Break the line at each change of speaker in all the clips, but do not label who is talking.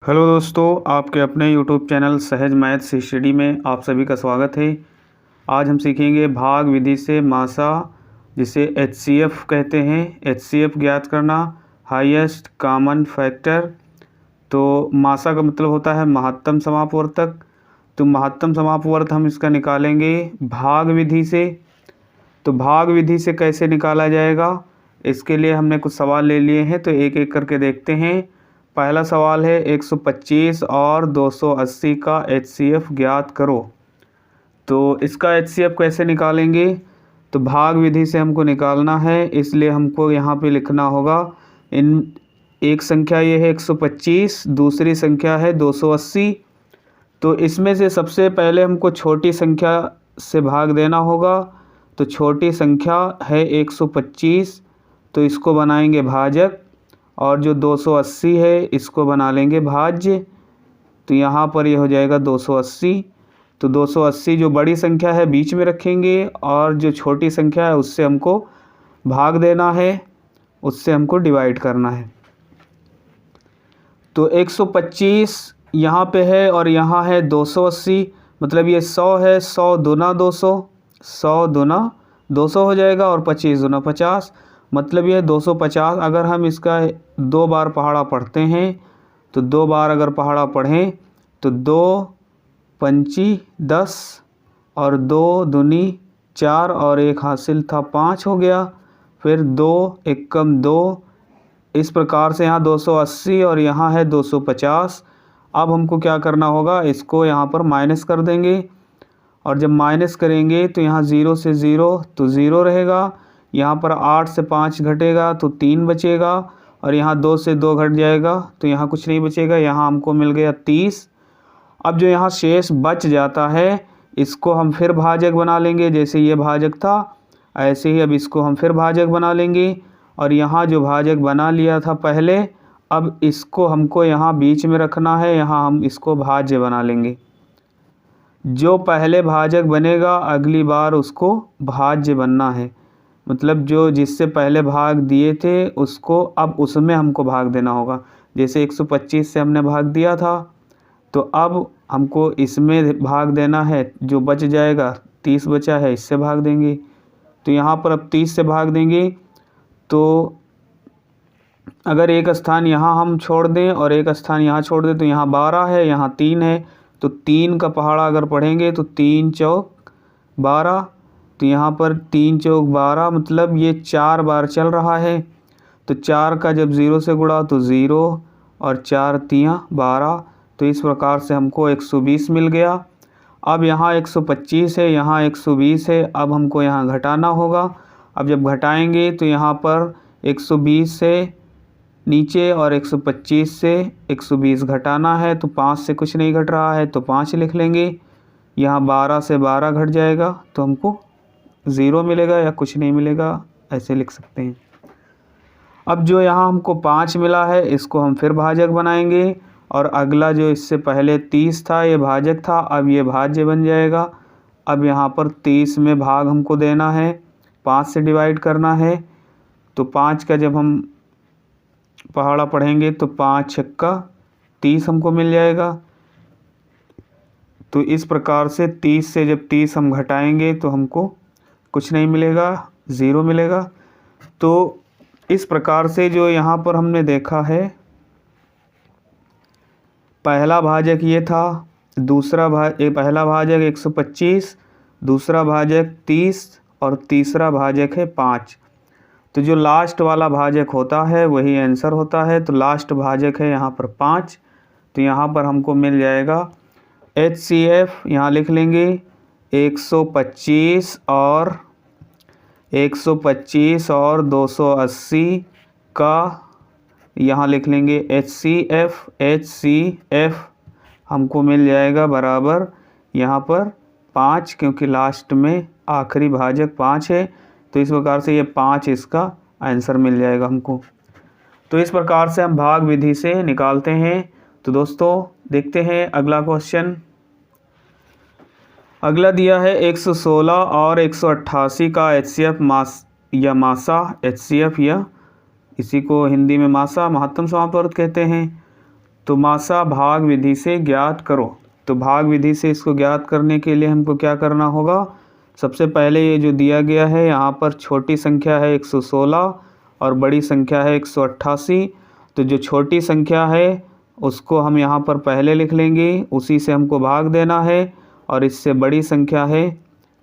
Hello दोस्तों, आपके अपने यूट्यूब चैनल सहज मैथ्स स्टडी में आप सभी का स्वागत है। आज हम सीखेंगे भाग विधि से मासा, जिसे HCF कहते हैं, HCF ज्ञात करना, हाईएस्ट कॉमन फैक्टर। तो मासा का मतलब होता है महत्तम समापवर्तक। तो महत्तम समापवर्त हम इसका निकालेंगे भाग विधि से। तो भाग विधि से कैसे निकाला जाएगा, इसके लिए हमने कुछ सवाल ले लिए हैं, तो एक एक करके देखते हैं। पहला सवाल है 125 और 280 का HCF ज्ञात करो। तो इसका HCF कैसे निकालेंगे, तो भाग विधि से हमको निकालना है, इसलिए हमको यहाँ पे लिखना होगा इन एक संख्या ये है 125, दूसरी संख्या है 280। तो इसमें से सबसे पहले हमको छोटी संख्या से भाग देना होगा। तो छोटी संख्या है 125, तो इसको बनाएंगे भाजक, और जो 280 है इसको बना लेंगे भाज्य। तो यहाँ पर ये हो जाएगा 280। तो 280 जो बड़ी संख्या है बीच में रखेंगे, और जो छोटी संख्या है उससे हमको भाग देना है, उससे हमको डिवाइड करना है। तो 125 यहाँ पे है और यहाँ है 280, मतलब ये 100 है, 100 दूना 200, 100 दूना 200 हो जाएगा, और 25 दूना 50, मतलब ये 250। अगर हम इसका 2 बार पहाड़ा पढ़ते हैं, तो 2 बार अगर पहाड़ा पढ़ें तो 2 पंची 10 और 2 दूनी 4 और एक हासिल था 5 हो गया, फिर 2 एकम 2। इस प्रकार से यहाँ 280 और यहाँ है 250। अब हमको क्या करना होगा, इसको यहाँ पर माइनस कर देंगे, और जब माइनस करेंगे तो यहाँ 0 से 0 तो 0 रहेगा, यहाँ पर 8 से 5 घटेगा तो 3 बचेगा, और यहाँ 2 से 2 घट जाएगा तो यहाँ कुछ नहीं बचेगा, यहाँ हमको मिल गया 30। अब जो यहाँ शेष बच जाता है इसको हम फिर भाजक बना लेंगे, जैसे ये भाजक था ऐसे ही अब इसको हम फिर भाजक बना लेंगे, और यहाँ जो भाजक बना लिया था पहले, अब इसको हमको यहाँ बीच में रखना है, यहाँ हम इसको भाज्य बना लेंगे। जो पहले भाजक बनेगा अगली बार उसको भाज्य बनना है, मतलब जो जिससे पहले भाग दिए थे उसको अब उसमें हमको भाग देना होगा। जैसे 125 से हमने भाग दिया था, तो अब हमको इसमें भाग देना है, जो बच जाएगा 30 बचा है इससे भाग देंगे। तो यहाँ पर अब 30 से भाग देंगे, तो अगर एक स्थान यहाँ हम छोड़ दें और एक स्थान यहाँ छोड़ दें, तो यहाँ 12 है, यहाँ 3 है, तो 3 का पहाड़ा अगर पढ़ेंगे तो 3 चौक 12। तो यहाँ पर 3 चौक 12, मतलब ये 4 बार चल रहा है। तो 4 का जब 0 से गुणा तो 0, और 4 तियाँ 12, तो इस प्रकार से हमको 120 मिल गया। अब यहाँ 125 है, यहाँ 120 है, अब हमको यहाँ घटाना होगा। अब जब घटाएंगे तो यहाँ पर 120 से नीचे और 125 से 120 घटाना है, तो 5 से कुछ नहीं घट रहा है तो 5 लिख लेंगे। यहाँ 12 से 12 घट जाएगा तो हमको 0 मिलेगा या कुछ नहीं मिलेगा, ऐसे लिख सकते हैं। अब जो यहाँ हमको 5 मिला है इसको हम फिर भाजक बनाएंगे, और अगला जो इससे पहले 30 था ये भाजक था, अब ये भाज्य बन जाएगा। अब यहाँ पर 30 में भाग हमको देना है, 5 से डिवाइड करना है। तो 5 का जब हम पहाड़ा पढ़ेंगे तो 5 छक्का 30 हमको मिल जाएगा। तो इस प्रकार से 30 से जब 30 हम घटाएंगे तो हमको कुछ नहीं मिलेगा, 0 मिलेगा। तो इस प्रकार से जो यहाँ पर हमने देखा है, पहला भाजक ये था, पहला भाजक 125, दूसरा भाजक 30 और तीसरा भाजक है 5। तो जो लास्ट वाला भाजक होता है वही आंसर होता है। तो लास्ट भाजक है यहाँ पर 5, तो यहाँ पर हमको मिल जाएगा HCF, यहाँ लिख लेंगे 125 और 280 का, यहाँ लिख लेंगे HCF हमको मिल जाएगा बराबर यहाँ पर 5, क्योंकि लास्ट में आखिरी भाजक 5 है, तो इस प्रकार से ये 5 इसका आंसर मिल जाएगा हमको। तो इस प्रकार से हम भाग विधि से निकालते हैं। तो दोस्तों देखते हैं अगला क्वेश्चन। अगला दिया है 116 और 188 का HCF मासा HCF, या इसी को हिंदी में मासा महत्तम समापवर्त कहते हैं। तो मासा भाग विधि से ज्ञात करो। तो भाग विधि से इसको ज्ञात करने के लिए हमको क्या करना होगा, सबसे पहले ये जो दिया गया है यहाँ पर छोटी संख्या है 116 और बड़ी संख्या है 188। तो जो छोटी संख्या है उसको हम यहाँ पर पहले लिख लेंगे, उसी से हमको भाग देना है। और इससे बड़ी संख्या है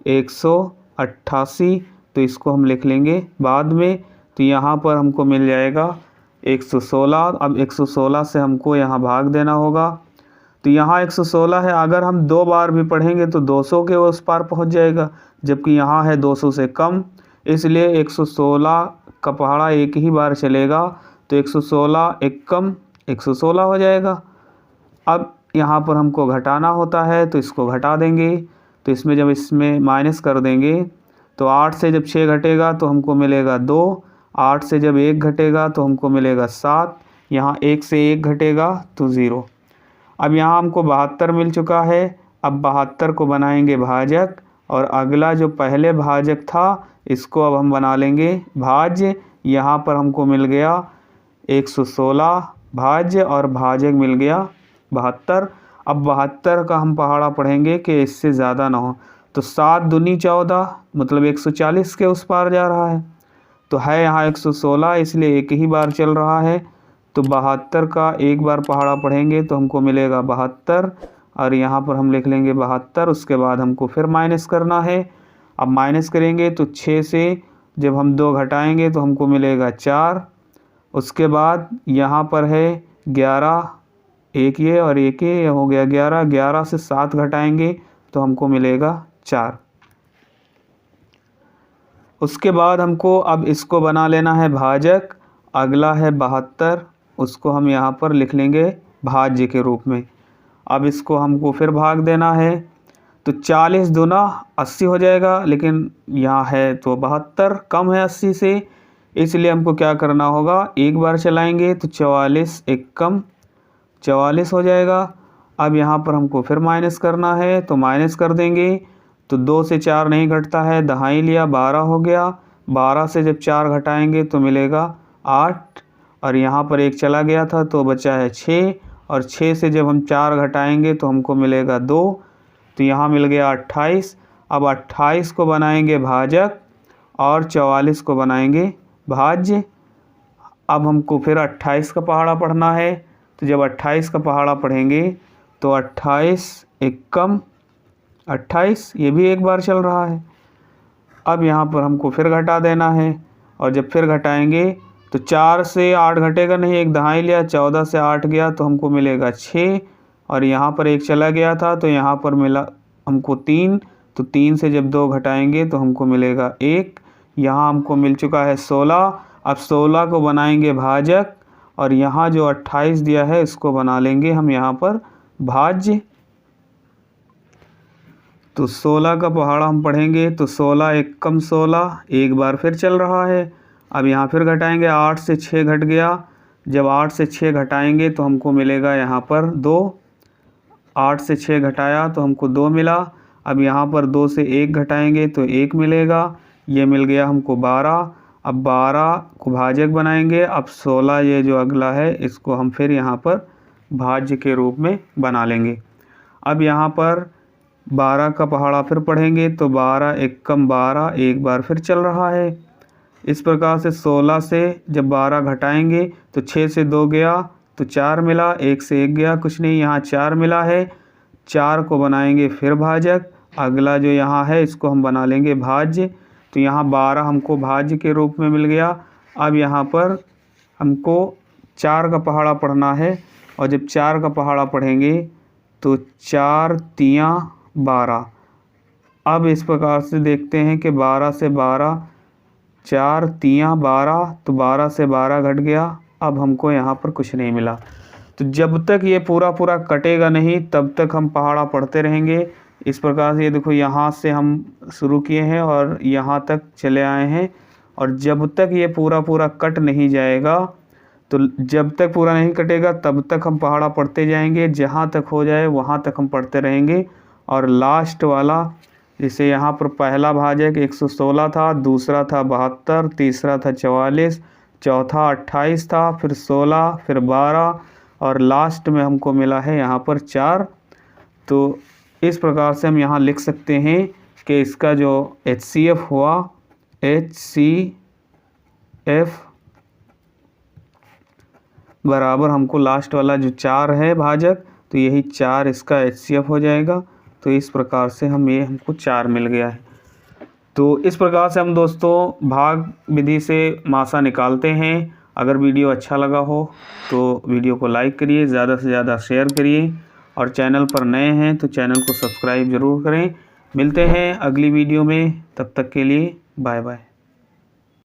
188, तो इसको हम लिख लेंगे बाद में। तो यहाँ पर हमको मिल जाएगा 116। अब 116 से हमको यहाँ भाग देना होगा। तो यहाँ 116 है, अगर हम 2 बार भी पढ़ेंगे तो 200 के उस पार पहुँच जाएगा, जबकि यहाँ है 200 से कम, इसलिए 116 का पहाड़ा एक ही बार चलेगा। तो 116 एक कम 116 हो जाएगा। अब यहाँ पर हमको घटाना होता है, तो इसको घटा देंगे। तो इसमें जब इसमें माइनस कर देंगे तो 8 से जब 6 घटेगा तो हमको मिलेगा 2, 8 से जब 1 घटेगा तो हमको मिलेगा 7, यहाँ 1 से 1 घटेगा तो 0। अब यहाँ हमको 72 मिल चुका है। अब 72 को बनाएंगे भाजक, और अगला जो पहले भाजक था इसको अब हम बना लेंगे भाज्य। यहाँ पर हमको मिल गया 116 भाज्य और भाजक मिल गया 72। अब 72 का हम पहाड़ा पढ़ेंगे कि इससे ज़्यादा ना हो। तो 7 दूनी 14 मतलब 140 के उस पार जा रहा है। तो है यहाँ 116, इसलिए एक ही बार चल रहा है। तो 72 का एक बार पहाड़ा पढ़ेंगे तो हमको मिलेगा 72, और यहाँ पर हम लिख लेंगे 72। उसके बाद हमको फिर माइनस करना है। अब माइनस करेंगे तो 6 से जब हम 2 घटाएंगे तो हमको मिलेगा 4। उसके बाद यहाँ पर है 11, एक ये और एक ये हो गया 11। 11 से 7 घटाएंगे तो हमको मिलेगा 4। उसके बाद हमको अब इसको बना लेना है भाजक। अगला है 72, उसको हम यहाँ पर लिख लेंगे भाज्य के रूप में। अब इसको हमको फिर भाग देना है। तो 40 दूना 80 हो जाएगा, लेकिन यहाँ है तो 72 कम है 80 से, इसलिए हमको क्या करना होगा, एक बार चलाएंगे तो 44 एक कम 44 हो जाएगा। अब यहाँ पर हमको फिर माइनस करना है, तो माइनस कर देंगे। तो 2 से 4 नहीं घटता है, दहाई लिया 12 हो गया। 12 से जब 4 घटाएंगे तो मिलेगा 8, और यहाँ पर एक चला गया था तो बचा है 6, और 6 से जब हम 4 घटाएंगे तो हमको मिलेगा 2। तो यहाँ मिल गया 28। अब 28 को बनाएंगे भाजक और 44 को बनाएंगे भाज्य। अब हमको फिर 28 का पहाड़ा पढ़ना है। तो जब 28 का पहाड़ा पढ़ेंगे तो 28 एक कम 28, ये भी एक बार चल रहा है। अब यहाँ पर हमको फिर घटा देना है, और जब फिर घटाएंगे तो 4 से 8 घटेगा नहीं, एक दहाई लिया 14 से 8 गया तो हमको मिलेगा 6, और यहाँ पर एक चला गया था तो यहाँ पर मिला हमको 3। तो 3 से जब 2 घटाएंगे तो हमको मिलेगा 1। यहाँ हमको मिल चुका है 16। अब 16 को बनाएंगे भाजक, और यहाँ जो 28 दिया है इसको बना लेंगे हम यहाँ पर भाज्य। तो 16 का पहाड़ा हम पढ़ेंगे तो 16 एक कम 16, एक बार फिर चल रहा है। अब यहाँ फिर घटाएंगे, 8 से 6 घट गया। जब 8 से 6 घटाएंगे तो हमको मिलेगा यहाँ पर 2। 8 से 6 घटाया तो हमको 2 मिला। अब यहाँ पर 2 से 1 घटाएंगे तो 1 मिलेगा, ये मिल गया हमको 12। अब 12 को भाजक बनाएंगे। अब 16 ये जो अगला है इसको हम फिर यहाँ पर भाज्य के रूप में बना लेंगे। अब यहाँ पर 12 का पहाड़ा फिर पढ़ेंगे तो 12 एक कम 12, एक बार फिर चल रहा है। इस प्रकार से 16 से जब 12 घटाएंगे तो 6 से 2 गया तो 4 मिला, 1 से 1 गया कुछ नहीं, यहाँ 4 मिला है। 4 को बनाएंगे फिर भाजक। अगला जो यहाँ है इसको हम बना लेंगे भाज्य। तो यहाँ 12 हमको भाज्य के रूप में मिल गया। अब यहाँ पर हमको 4 का पहाड़ा पढ़ना है, और जब 4 का पहाड़ा पढ़ेंगे तो 4 तियाँ 12। अब इस प्रकार से देखते हैं कि 12 से 12, 4 तियाँ 12, तो 12 से 12 घट गया। अब हमको यहाँ पर कुछ नहीं मिला। तो जब तक ये पूरा पूरा कटेगा नहीं तब तक हम पहाड़ा पढ़ते रहेंगे। इस प्रकार से ये देखो, यहाँ से हम शुरू किए हैं और यहाँ तक चले आए हैं, और जब तक ये पूरा पूरा कट नहीं जाएगा, तो जब तक पूरा नहीं कटेगा तब तक हम पहाड़ा पढ़ते जाएंगे। जहाँ तक हो जाए वहाँ तक हम पढ़ते रहेंगे। और लास्ट वाला, जैसे यहाँ पर पहला भाजक 116 था, दूसरा था 72, तीसरा था 44, चौथा 28 था, फिर 16, फिर 12, और लास्ट में हमको मिला है यहाँ पर 4। तो इस प्रकार से हम यहाँ लिख सकते हैं कि इसका जो HCF हुआ, HCF बराबर हमको लास्ट वाला जो 4 है भाजक, तो यही 4 इसका HCF हो जाएगा। तो इस प्रकार से हमको 4 मिल गया है। तो इस प्रकार से हम दोस्तों भाग विधि से मासा निकालते हैं। अगर वीडियो अच्छा लगा हो तो वीडियो को लाइक करिए, ज़्यादा से ज़्यादा शेयर करिए, और चैनल पर नए हैं तो चैनल को सब्सक्राइब ज़रूर करें। मिलते हैं अगली वीडियो में, तब तक के लिए बाय बाय।